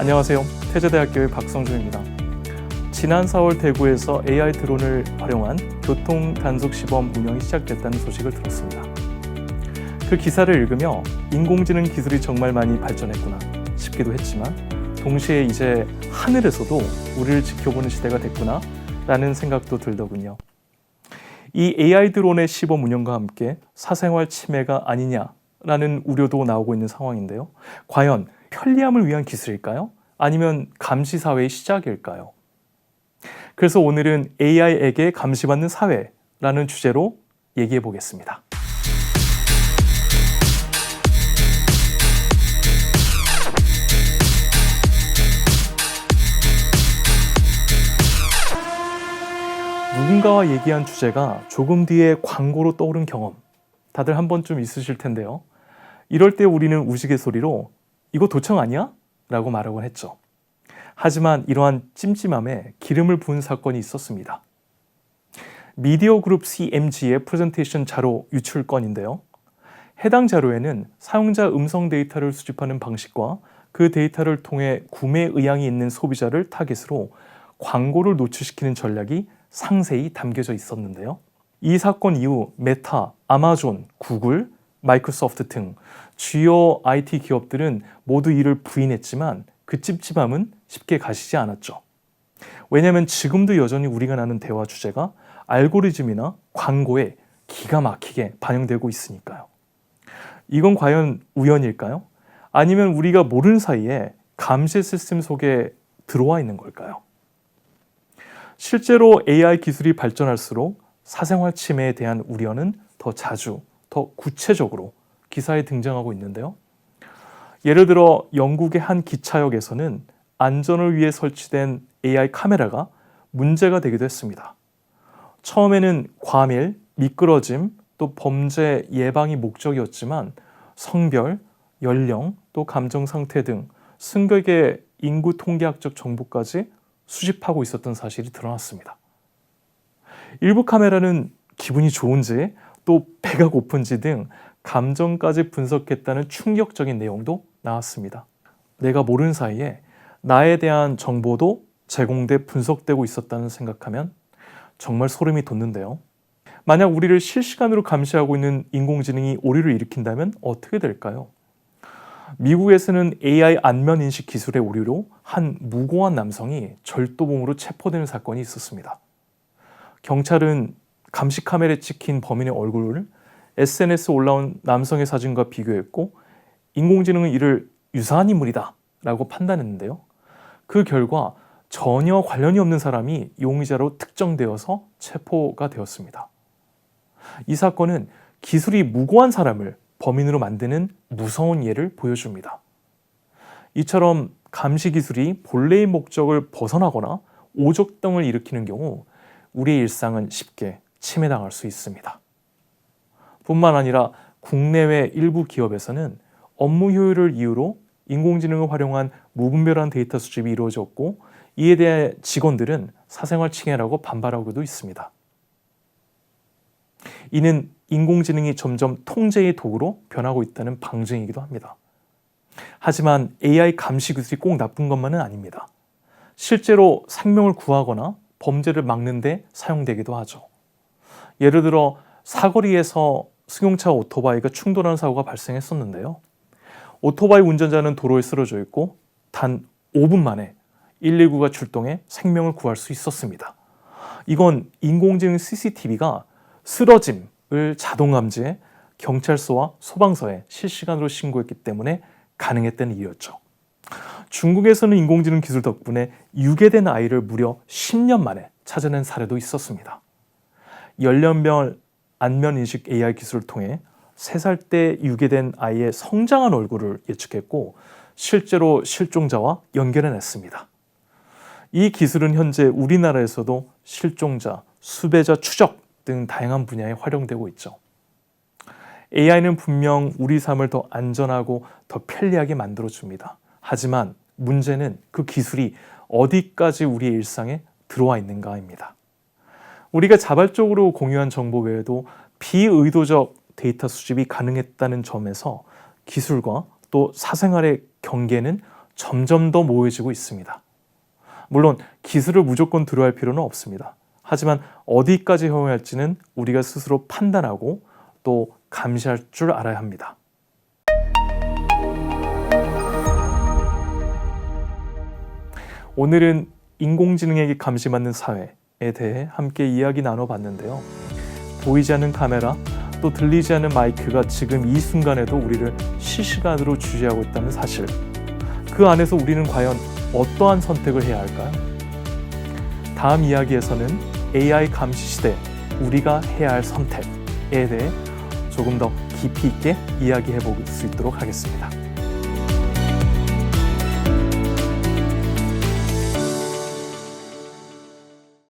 안녕하세요. 태제대학교의 박성준입니다. 지난 4월 대구에서 AI 드론을 활용한 교통 단속 시범 운영이 시작됐다는 소식을 들었습니다. 그 기사를 읽으며 인공지능 기술이 정말 많이 발전했구나 싶기도 했지만 동시에 이제 하늘에서도 우리를 지켜보는 시대가 됐구나 라는 생각도 들더군요. 이 AI 드론의 시범 운영과 함께 사생활 침해가 아니냐라는 우려도 나오고 있는 상황인데요. 과연 편리함을 위한 기술일까요? 아니면 감시사회의 시작일까요? 그래서 오늘은 AI에게 감시받는 사회라는 주제로 얘기해 보겠습니다. 누군가와 얘기한 주제가 조금 뒤에 광고로 떠오른 경험, 다들 한 번쯤 있으실 텐데요. 이럴 때 우리는 우스갯소리로 이거 도청 아니야? 라고 말하곤 했죠. 하지만 이러한 찜찜함에 기름을 부은 사건이 있었습니다. 미디어 그룹 CMG의 프레젠테이션 자료 유출 건인데요. 해당 자료에는 사용자 음성 데이터를 수집하는 방식과 그 데이터를 통해 구매 의향이 있는 소비자를 타깃으로 광고를 노출시키는 전략이 상세히 담겨져 있었는데요. 이 사건 이후 메타, 아마존, 구글, 마이크로소프트 등 주요 IT 기업들은 모두 이를 부인했지만 그 찝찝함은 쉽게 가시지 않았죠. 왜냐하면 지금도 여전히 우리가 나눈 대화 주제가 알고리즘이나 광고에 기가 막히게 반영되고 있으니까요. 이건 과연 우연일까요? 아니면 우리가 모르는 사이에 감시 시스템 속에 들어와 있는 걸까요? 실제로 AI 기술이 발전할수록 사생활 침해에 대한 우려는 더 자주, 더 구체적으로 기사에 등장하고 있는데요. 예를 들어 영국의 한 기차역에서는 안전을 위해 설치된 AI 카메라가 문제가 되기도 했습니다. 처음에는 과밀, 미끄러짐, 또 범죄 예방이 목적이었지만 성별, 연령, 또 감정 상태 등 승객의 인구 통계학적 정보까지 수집하고 있었던 사실이 드러났습니다. 일부 카메라는 기분이 좋은지 또 배가 고픈지 등 감정까지 분석했다는 충격적인 내용도 나왔습니다. 내가 모르는 사이에 나에 대한 정보도 제공돼 분석되고 있었다는 생각하면 정말 소름이 돋는데요. 만약 우리를 실시간으로 감시하고 있는 인공지능이 오류를 일으킨다면 어떻게 될까요? 미국에서는 AI 안면 인식 기술의 오류로 한 무고한 남성이 절도범으로 체포되는 사건이 있었습니다. 경찰은 감시 카메라에 찍힌 범인의 얼굴을 SNS에 올라온 남성의 사진과 비교했고 인공지능은 이를 유사한 인물이다 라고 판단했는데요. 그 결과 전혀 관련이 없는 사람이 용의자로 특정되어서 체포가 되었습니다. 이 사건은 기술이 무고한 사람을 범인으로 만드는 무서운 예를 보여줍니다. 이처럼 감시 기술이 본래의 목적을 벗어나거나 오적동을 일으키는 경우 우리의 일상은 쉽게 침해당할 수 있습니다. 뿐만 아니라 국내외 일부 기업에서는 업무 효율을 이유로 인공지능을 활용한 무분별한 데이터 수집이 이루어졌고 이에 대해 직원들은 사생활 침해라고 반발하고도 있습니다. 이는 인공지능이 점점 통제의 도구로 변하고 있다는 방증이기도 합니다. 하지만 AI 감시 기술이 꼭 나쁜 것만은 아닙니다. 실제로 생명을 구하거나 범죄를 막는 데 사용되기도 하죠. 예를 들어 사거리에서 승용차와 오토바이가 충돌하는 사고가 발생했었는데요. 오토바이 운전자는 도로에 쓰러져 있고 단 5분 만에 119가 출동해 생명을 구할 수 있었습니다. 이건 인공지능 CCTV가 쓰러짐을 자동 감지해 경찰서와 소방서에 실시간으로 신고했기 때문에 가능했던 일이었죠. 중국에서는 인공지능 기술 덕분에 유괴된 아이를 무려 10년 만에 찾아낸 사례도 있었습니다. 연령별 안면 인식 AI 기술을 통해 3살 때 유괴된 아이의 성장한 얼굴을 예측했고 실제로 실종자와 연결해냈습니다. 이 기술은 현재 우리나라에서도 실종자, 수배자 추적 등 다양한 분야에 활용되고 있죠. AI는 분명 우리 삶을 더 안전하고 더 편리하게 만들어줍니다. 하지만 문제는 그 기술이 어디까지 우리의 일상에 들어와 있는가입니다. 우리가 자발적으로 공유한 정보 외에도 비의도적 데이터 수집이 가능했다는 점에서 기술과 또 사생활의 경계는 점점 더 모호해지고 있습니다. 물론 기술을 무조건 두려워할 필요는 없습니다. 하지만 어디까지 허용할지는 우리가 스스로 판단하고 또 감시할 줄 알아야 합니다. 오늘은 인공지능에게 감시받는 사회에 대해 함께 이야기 나눠봤는데요. 보이지 않는 카메라, 또 들리지 않는 마이크가 지금 이 순간에도 우리를 실시간으로 주시하고 있다는 사실. 그 안에서 우리는 과연 어떠한 선택을 해야 할까요? 다음 이야기에서는 AI 감시 시대, 우리가 해야 할 선택에 대해 조금 더 깊이 있게 이야기해 볼 수 있도록 하겠습니다.